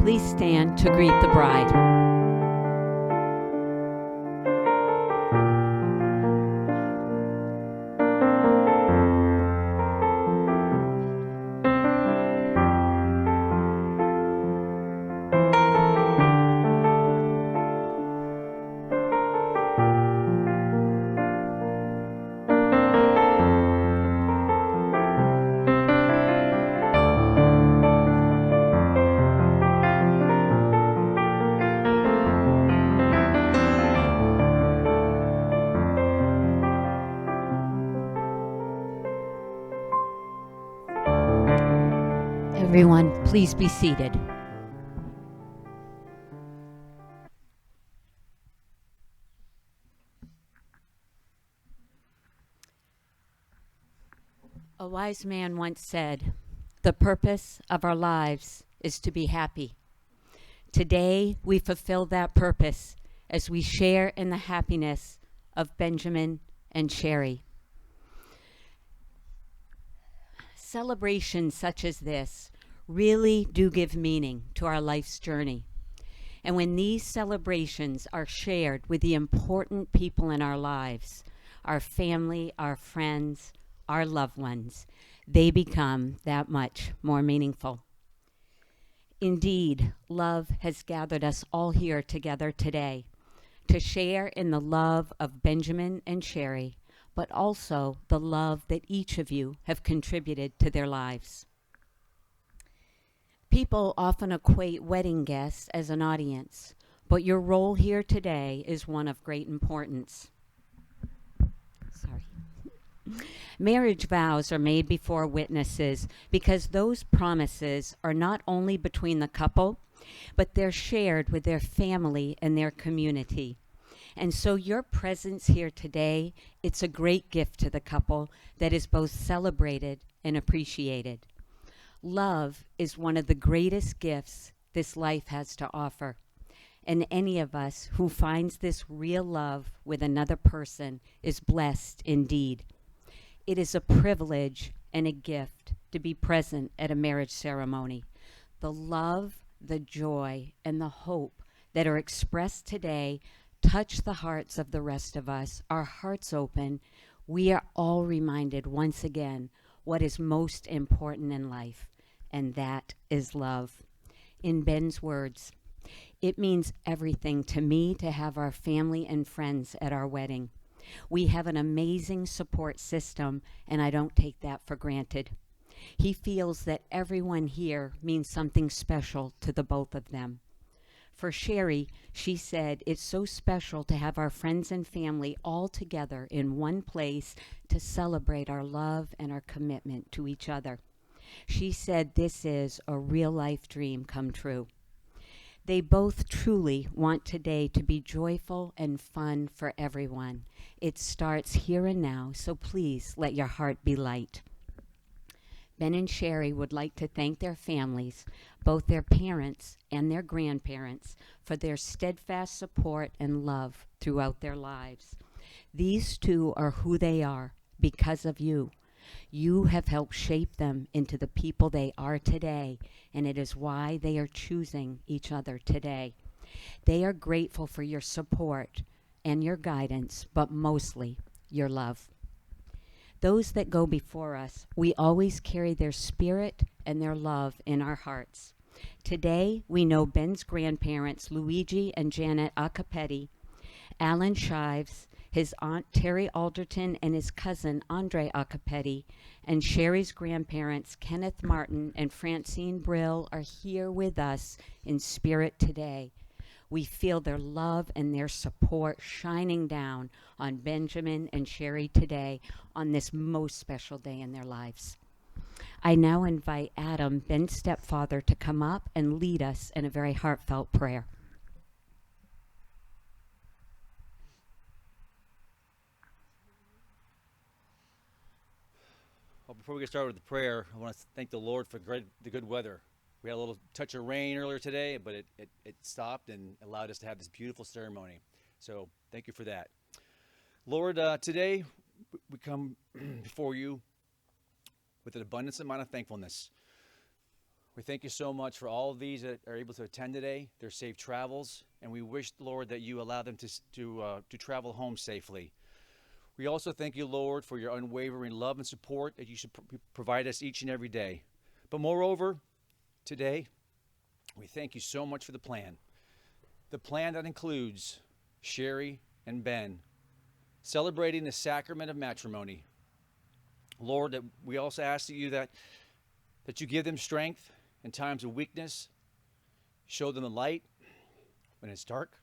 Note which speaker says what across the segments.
Speaker 1: Please stand to greet the bride. Everyone, please be seated. A wise man once said, "The purpose of our lives is to be happy." Today, we fulfill that purpose as we share in the happiness of Benjamin and Sherry. Celebrations such as this really do give meaning to our life's journey. And when these celebrations are shared with the important people in our lives, our family, our friends, our loved ones, they become that much more meaningful. Indeed, love has gathered us all here together today to share in the love of Benjamin and Sherry, but also the love that each of you have contributed to their lives. People often equate wedding guests as an audience, but your role here today is one of great importance. Sorry. Marriage vows are made before witnesses because those promises are not only between the couple, but they're shared with their family and their community. And so your presence here today, it's a great gift to the couple that is both celebrated and appreciated. Love is one of the greatest gifts this life has to offer. And any of us who finds this real love with another person is blessed indeed. It is a privilege and a gift to be present at a marriage ceremony. The love, the joy, and the hope that are expressed today touch the hearts of the rest of us. Our hearts open. We are all reminded once again what is most important in life, and that is love. In Ben's words, "It means everything to me to have our family and friends at our wedding. We have an amazing support system, and I don't take that for granted." He feels that everyone here means something special to the both of them. For Sherry, she said, "It's so special to have our friends and family all together in one place to celebrate our love and our commitment to each other." She said this is a real-life dream come true. They both truly want today to be joyful and fun for everyone. It starts here and now, so please let your heart be light. Ben and Sherry would like to thank their families, both their parents and their grandparents, for their steadfast support and love throughout their lives. These two are who they are because of you. You have helped shape them into the people they are today, and it is why they are choosing each other today. They are grateful for your support and your guidance, but mostly your love. Those that go before us, we always carry their spirit and their love in our hearts. Today, we know Ben's grandparents, Luigi and Janet Accapetti, Alan Shives, his aunt Terry Alderton, and his cousin Andre Accapetti, and Sherry's grandparents Kenneth Martin and Francine Brill are here with us in spirit today. We feel their love and their support shining down on Benjamin and Sherry today on this most special day in their lives. I now invite Adam, Ben's stepfather, to come up and lead us in a very heartfelt prayer.
Speaker 2: Well, before we get started with the prayer, I want to thank the Lord for the good weather. We had a little touch of rain earlier today, but it stopped and allowed us to have this beautiful ceremony. So thank you for that. Lord, today we come before you with an abundance amount of thankfulness. We thank you so much for all of these that are able to attend today, their safe travels, and we wish, Lord, that you allow them to travel home safely. We also thank you, Lord, for your unwavering love and support that you should provide us each and every day. But moreover, today, we thank you so much for the plan that includes Sherry and Ben celebrating the sacrament of matrimony. Lord, that we also ask that you give them strength in times of weakness, show them the light when it's dark,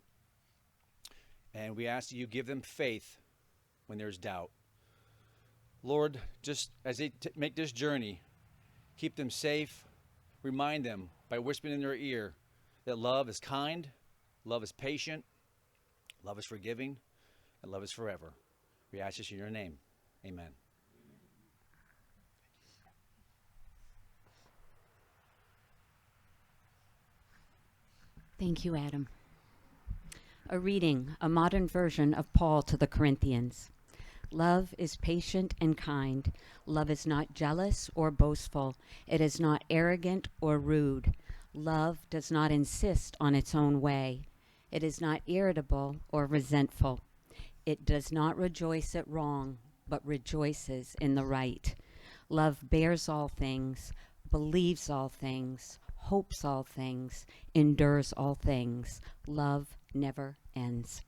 Speaker 2: and we ask that you give them faith when there's doubt. Lord, just as they make this journey, keep them safe, remind them by whispering in their ear that love is kind, love is patient, love is forgiving, and love is forever. We ask this in your name. Amen.
Speaker 1: Thank you, Adam. A reading, a modern version of Paul to the Corinthians. Love is patient and kind. Love is not jealous or boastful. It is not arrogant or rude. Love does not insist on its own way. It is not irritable or resentful. It does not rejoice at wrong, but rejoices in the right. Love bears all things, believes all things, hopes all things, endures all things. Love never ends.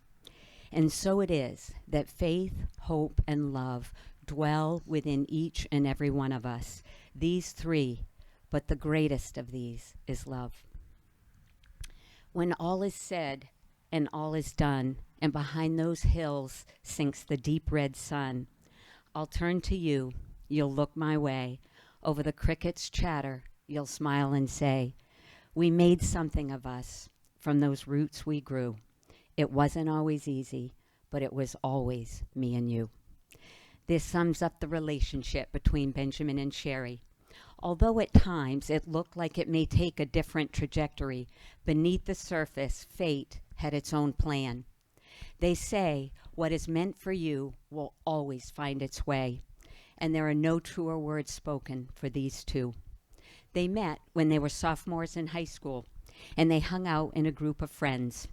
Speaker 1: And so it is that faith, hope, and love dwell within each and every one of us. These three, but the greatest of these is love. When all is said and all is done, and behind those hills sinks the deep red sun, I'll turn to you, you'll look my way. Over the crickets' chatter, you'll smile and say, we made something of us from those roots we grew. It wasn't always easy, but it was always me and you. This sums up the relationship between Benjamin and Sherry. Although at times it looked like it may take a different trajectory, beneath the surface, fate had its own plan. They say what is meant for you will always find its way, and there are no truer words spoken for these two. They met when they were sophomores in high school, and they hung out in a group of friends.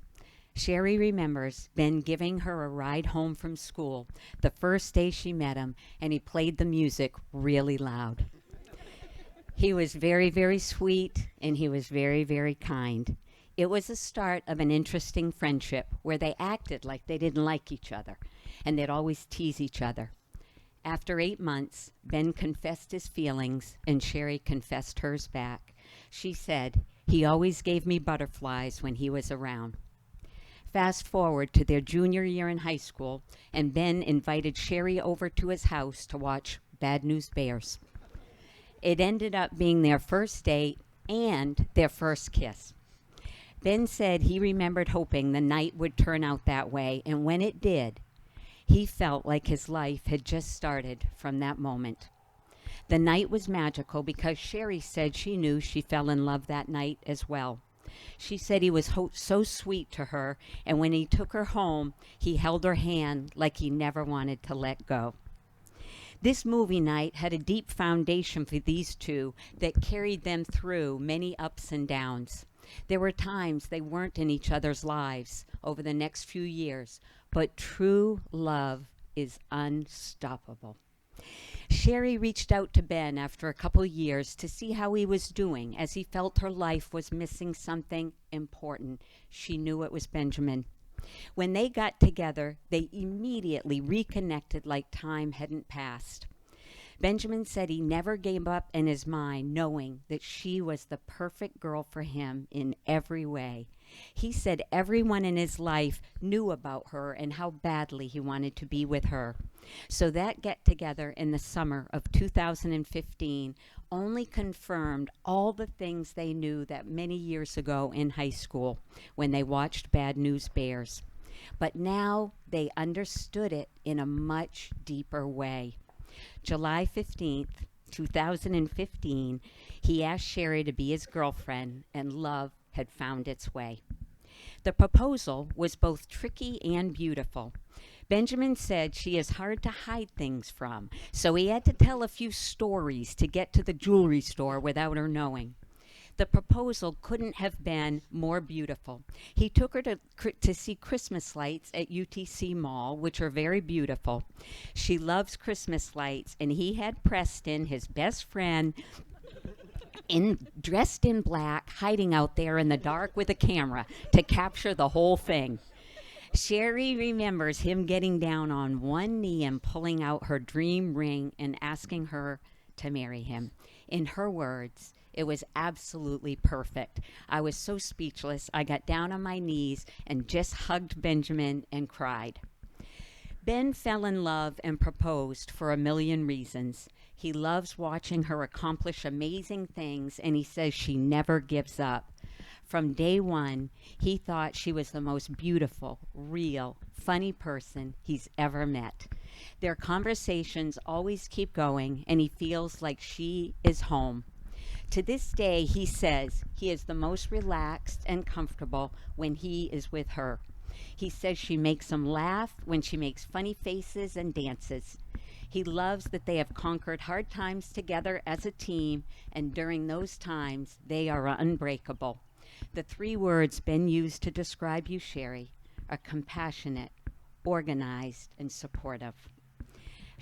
Speaker 1: Sherry remembers Ben giving her a ride home from school the first day she met him, and he played the music really loud. He was very, very sweet, and he was very, very kind. It was the start of an interesting friendship where they acted like they didn't like each other, and they'd always tease each other. After 8 months, Ben confessed his feelings, and Sherry confessed hers back. She said, he always gave me butterflies when he was around. Fast forward to their junior year in high school, and Ben invited Sherry over to his house to watch Bad News Bears. It ended up being their first date and their first kiss. Ben said he remembered hoping the night would turn out that way, and when it did, he felt like his life had just started from that moment. The night was magical because Sherry said she knew she fell in love that night as well. She said he was so sweet to her, and when he took her home, he held her hand like he never wanted to let go. This movie night had a deep foundation for these two that carried them through many ups and downs. There were times they weren't in each other's lives over the next few years, but true love is unstoppable. Sherry reached out to Ben after a couple years to see how he was doing, as he felt her life was missing something important. She knew it was Benjamin. When they got together, they immediately reconnected like time hadn't passed. Benjamin said he never gave up in his mind, knowing that she was the perfect girl for him in every way. He said everyone in his life knew about her and how badly he wanted to be with her. So that get-together in the summer of 2015 only confirmed all the things they knew that many years ago in high school when they watched Bad News Bears. But now they understood it in a much deeper way. July 15th, 2015, he asked Sherry to be his girlfriend, and love had found its way. The proposal was both tricky and beautiful. Benjamin said she is hard to hide things from, so he had to tell a few stories to get to the jewelry store without her knowing. The proposal couldn't have been more beautiful. He took her to see Christmas lights at UTC Mall, which are very beautiful. She loves Christmas lights, and he had Preston, his best friend, dressed in black, hiding out there in the dark with a camera to capture the whole thing. Sherry remembers him getting down on one knee and pulling out her dream ring and asking her to marry him. In her words, it was absolutely perfect. I was so speechless. I got down on my knees and just hugged Benjamin and cried. Ben fell in love and proposed for a million reasons. He loves watching her accomplish amazing things, and he says she never gives up. From day one, he thought she was the most beautiful, real, funny person he's ever met. Their conversations always keep going, and he feels like she is home. To this day, he says he is the most relaxed and comfortable when he is with her. He says she makes him laugh when she makes funny faces and dances. He loves that they have conquered hard times together as a team, and during those times, they are unbreakable. The 3 words Ben used to describe you, Sherry, are compassionate, organized, and supportive.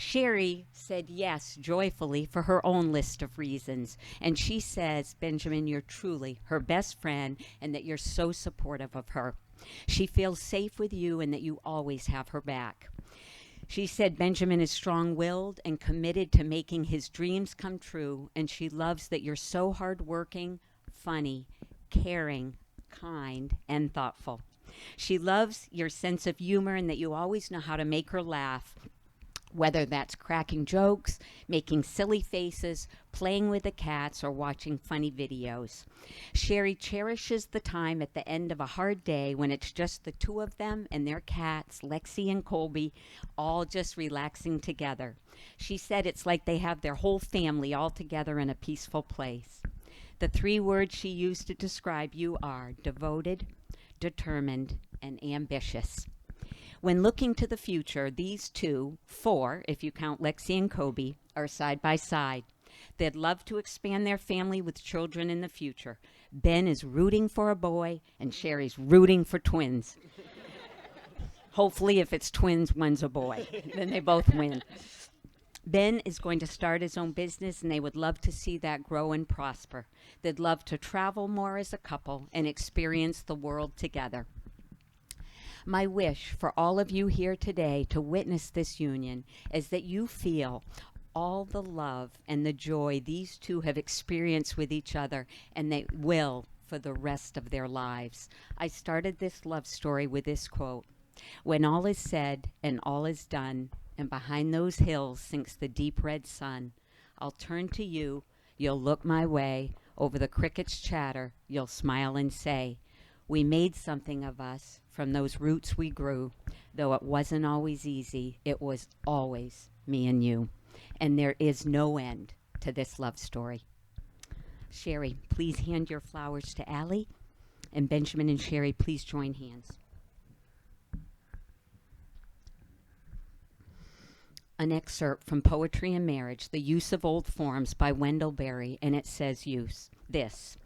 Speaker 1: Sherry said yes joyfully for her own list of reasons, and she says, Benjamin, you're truly her best friend and that you're so supportive of her. She feels safe with you and that you always have her back. She said Benjamin is strong-willed and committed to making his dreams come true, and she loves that you're so hardworking, funny, caring, kind, and thoughtful. She loves your sense of humor and that you always know how to make her laugh, whether that's cracking jokes, making silly faces, playing with the cats, or watching funny videos. Sherry cherishes the time at the end of a hard day when it's just the 2 of them and their cats, Lexi and Colby, all just relaxing together. She said it's like they have their whole family all together in a peaceful place. The 3 words she used to describe you are devoted, determined, and ambitious. When looking to the future, these 2, 4, if you count Lexi and Kobe, are side by side. They'd love to expand their family with children in the future. Ben is rooting for a boy, and Sherry's rooting for twins. Hopefully, if it's twins, one's a boy. Then they both win. Ben is going to start his own business, and they would love to see that grow and prosper. They'd love to travel more as a couple and experience the world together. My wish for all of you here today to witness this union is that you feel all the love and the joy these 2 have experienced with each other, and they will for the rest of their lives. I started this love story with this quote: "When all is said and all is done, and behind those hills sinks the deep red sun, I'll turn to you, you'll look my way, over the crickets' chatter, you'll smile and say, we made something of us from those roots we grew. Though it wasn't always easy, it was always me and you. And there is no end to this love story." Sherry, please hand your flowers to Allie. And Benjamin and Sherry, please join hands. An excerpt from Poetry and Marriage, The Use of Old Forms by Wendell Berry, and it says this: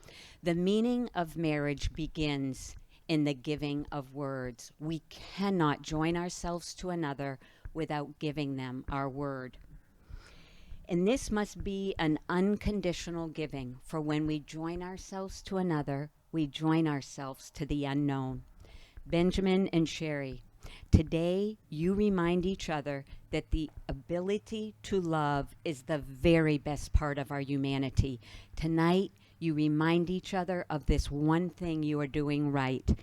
Speaker 1: "The meaning of marriage begins in the giving of words. We cannot join ourselves to another without giving them our word. And this must be an unconditional giving, for when we join ourselves to another, we join ourselves to the unknown." Benjamin and Sherry, today you remind each other that the ability to love is the very best part of our humanity. Tonight, you remind each other of this one thing you are doing right.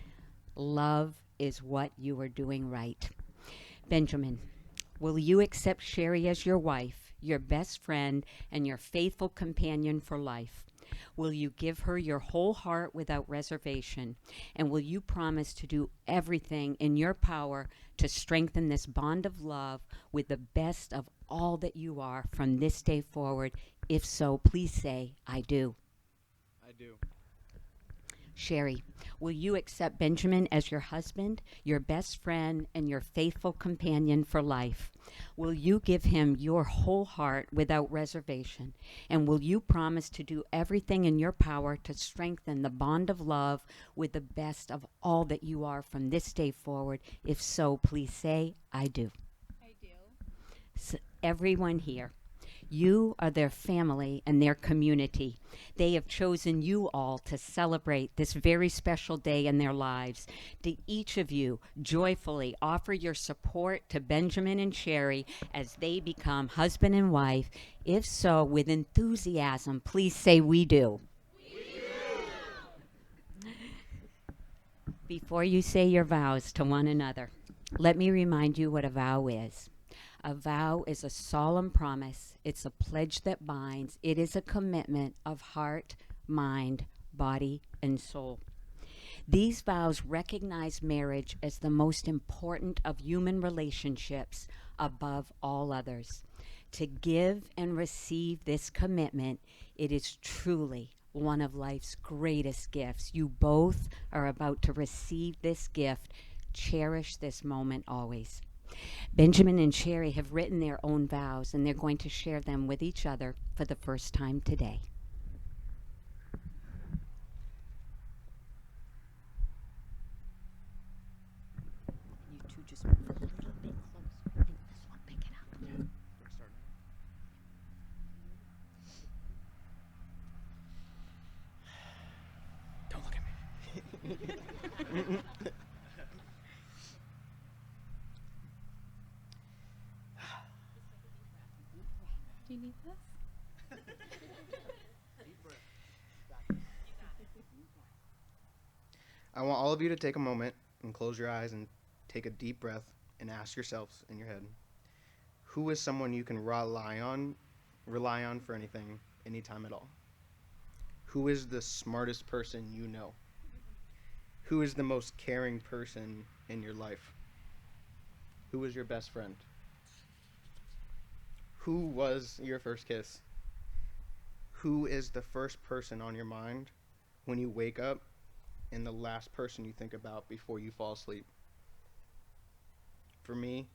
Speaker 1: Love is what you are doing right. Benjamin, will you accept Sherry as your wife, your best friend, and your faithful companion for life? Will you give her your whole heart without reservation? And will you promise to do everything in your power to strengthen this bond of love with the best of all that you are from this day forward? If so, please say, I do.
Speaker 3: I do.
Speaker 1: Sherry, will you accept Benjamin as your husband, your best friend, and your faithful companion for life? Will you give him your whole heart without reservation? And will you promise to do everything in your power to strengthen the bond of love with the best of all that you are from this day forward? If so, please say, I do.
Speaker 3: I do.
Speaker 1: Everyone here. You are their family and their community. They have chosen you all to celebrate this very special day in their lives. To each of you, joyfully offer your support to Benjamin and Sherry as they become husband and wife. If so, with enthusiasm, please say, we do. Before you say your vows to one another, let me remind you what a vow is. A vow is a solemn promise. It's a pledge that binds. It is a commitment of heart, mind, body, and soul. These vows recognize marriage as the most important of human relationships above all others. To give and receive this commitment, it is truly one of life's greatest gifts. You both are about to receive this gift. Cherish this moment always. Benjamin and Sherry have written their own vows, and they're going to share them with each other for the first time today. You two just move a little bit closer. And this one, pick it up.
Speaker 4: Yeah, we're starting. Don't look at me.
Speaker 3: Do you need this?
Speaker 4: I want all of you to take a moment and close your eyes and take a deep breath and ask yourselves in your head, who is someone you can rely on for anything, anytime at all? Who is the smartest person you know? Who is the most caring person in your life? Who is your best friend? Who was your first kiss? Who is the first person on your mind when you wake up and the last person you think about before you fall asleep? For me,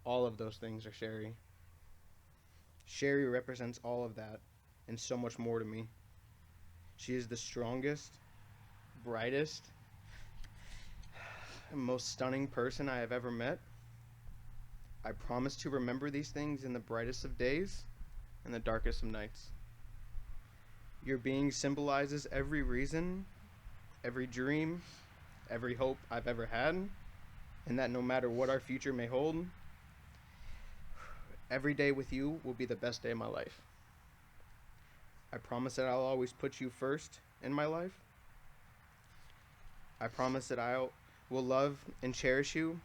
Speaker 4: all of those things are Sherry. Sherry represents all of that and so much more to me. She is the strongest, brightest, and most stunning person I have ever met. I promise to remember these things in the brightest of days and the darkest of nights. Your being symbolizes every reason, every dream, every hope I've ever had, and that no matter what our future may hold, every day with you will be the best day of my life. I promise that I'll always put you first in my life. I promise that I will love and cherish you,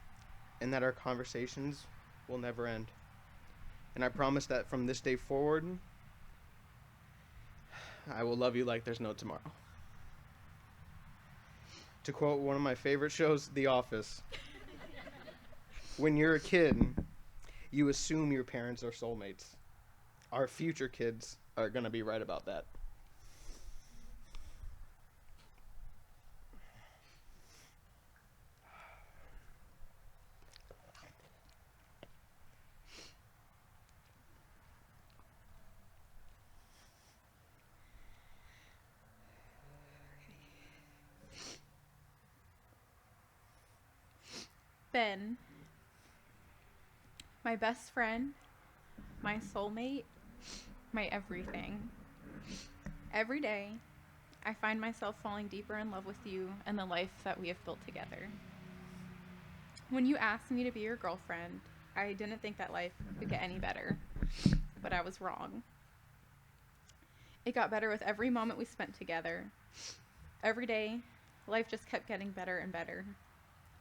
Speaker 4: and that our conversations will never end. And I promise that from this day forward, I will love you like there's no tomorrow. To quote one of my favorite shows, The Office, when you're a kid, you assume your parents are soulmates. Our future kids are going to be right about that.
Speaker 3: Ben, my best friend, my soulmate, my everything. Every day, I find myself falling deeper in love with you and the life that we have built together. When you asked me to be your girlfriend, I didn't think that life could get any better, but I was wrong. It got better with every moment we spent together. Every day, life just kept getting better and better.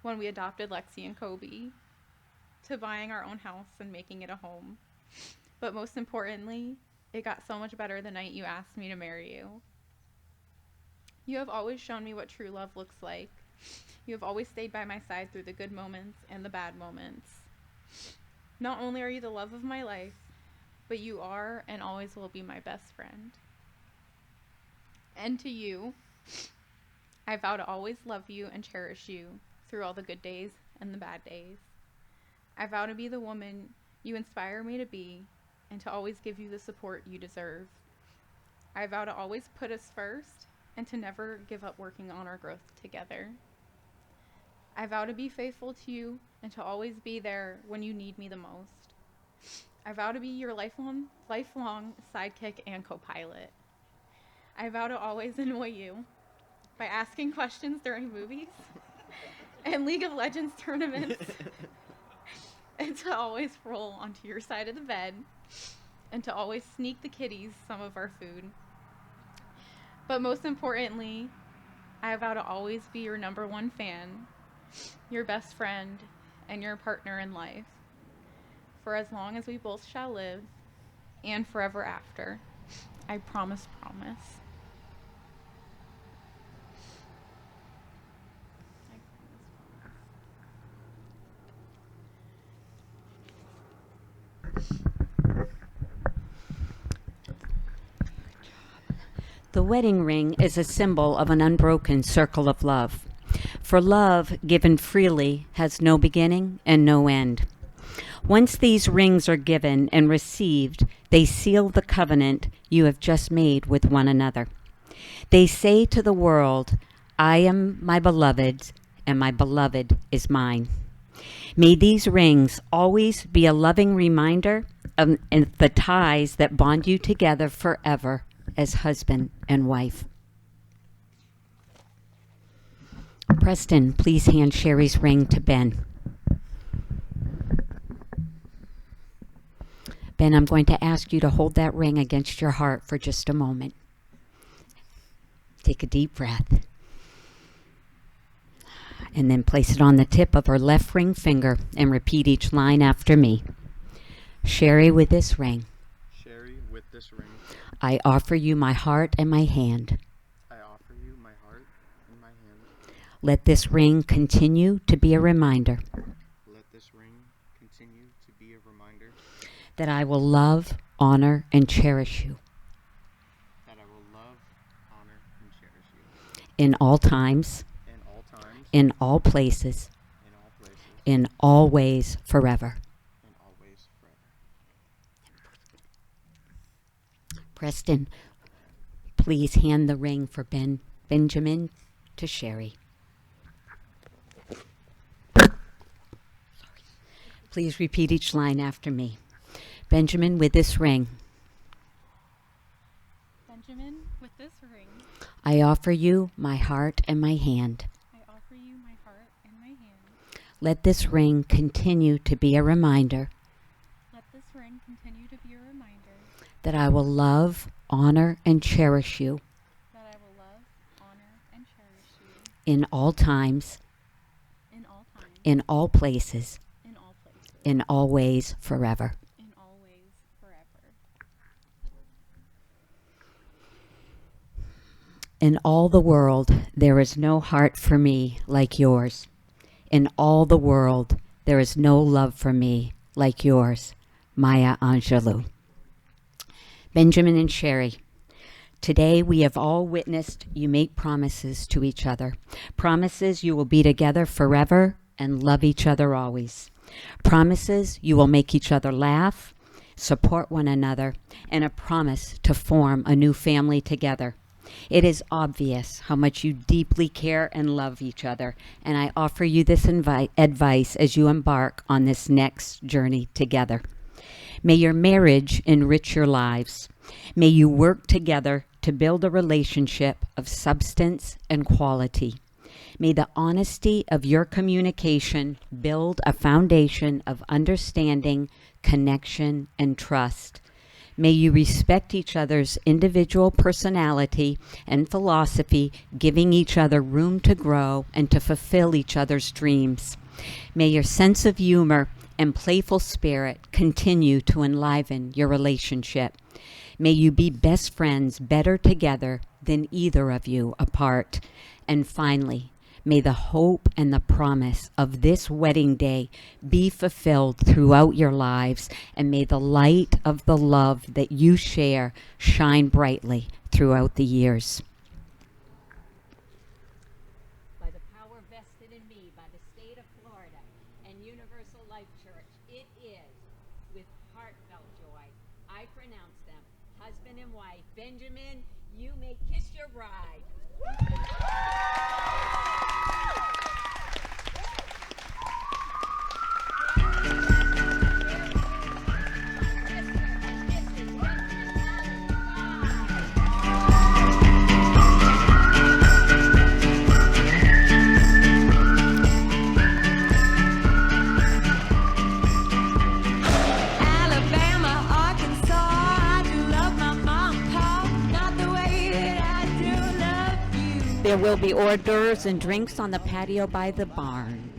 Speaker 3: When we adopted Lexi and Kobe, to buying our own house and making it a home. But most importantly, it got so much better the night you asked me to marry you. You have always shown me what true love looks like. You have always stayed by my side through the good moments and the bad moments. Not only are you the love of my life, but you are and always will be my best friend. And to you, I vow to always love you and cherish you through all the good days and the bad days. I vow to be the woman you inspire me to be and to always give you the support you deserve. I vow to always put us first and to never give up working on our growth together. I vow to be faithful to you and to always be there when you need me the most. I vow to be your lifelong sidekick and co-pilot. I vow to always annoy you by asking questions during movies and League of Legends tournaments and to always roll onto your side of the bed and to always sneak the kitties some of our food. But most importantly, I vow to always be your number one fan, your best friend, and your partner in life, for as long as we both shall live, and forever after. I promise.
Speaker 1: The wedding ring is a symbol of an unbroken circle of love. For love given freely has no beginning and no end. Once these rings are given and received, they seal the covenant you have just made with one another. They say to the world, I am my beloved's and my beloved is mine. May these rings always be a loving reminder of the ties that bond you together forever as husband and wife. Preston, please hand Sherry's ring to Ben. Ben, I'm going to ask you to hold that ring against your heart for just a moment. Take a deep breath. And then place it on the tip of her left ring finger and repeat each line after me. Sherry, with this ring,
Speaker 4: Sherry, with this ring,
Speaker 1: I offer you my heart and my hand.
Speaker 4: I offer you my heart and my hand.
Speaker 1: Let this ring continue to be a reminder
Speaker 4: Let this ring continue to be a reminder
Speaker 1: that I will love, honor, and cherish you
Speaker 4: that I will love, honor, and cherish you
Speaker 1: in all times,
Speaker 4: in all times,
Speaker 1: in all places,
Speaker 4: in all places,
Speaker 1: in all ways, forever.
Speaker 4: and always forever.
Speaker 1: Preston, please hand the ring for Benjamin to Sherry. Please repeat each line after me. Benjamin, with this ring,
Speaker 3: Benjamin, with this ring,
Speaker 1: I offer you my heart and my hand.
Speaker 3: I offer you my heart and my hand.
Speaker 1: Let this ring continue to be a reminder
Speaker 3: Let this ring continue to be a reminder
Speaker 1: that I will love, honor, and cherish you
Speaker 3: that I will love, honor, and cherish you
Speaker 1: in all times,
Speaker 3: in all times,
Speaker 1: in all places,
Speaker 3: in all places,
Speaker 1: in all ways, forever.
Speaker 3: in all ways, forever.
Speaker 1: In all the world, there is no heart for me like yours. In all the world, there is no love for me like yours. Maya Angelou. Benjamin and Sherry, today we have all witnessed you make promises to each other. Promises you will be together forever and love each other always. Promises you will make each other laugh, support one another, and a promise to form a new family together. It is obvious how much you deeply care and love each other, and I offer you this advice as you embark on this next journey together. May your marriage enrich your lives. May you work together to build a relationship of substance and quality. May the honesty of your communication build a foundation of understanding, connection, and trust. May you respect each other's individual personality and philosophy, giving each other room to grow and to fulfill each other's dreams. May your sense of humor and playful spirit continue to enliven your relationship. May you be best friends better together than either of you apart. And finally, may the hope and the promise of this wedding day be fulfilled throughout your lives, and may the light of the love that you share shine brightly throughout the years. ride.
Speaker 5: Alabama, Arkansas, I do love my mom and pa, not the way that I do love you.
Speaker 1: There will be hors d'oeuvres and drinks on the patio by the barn.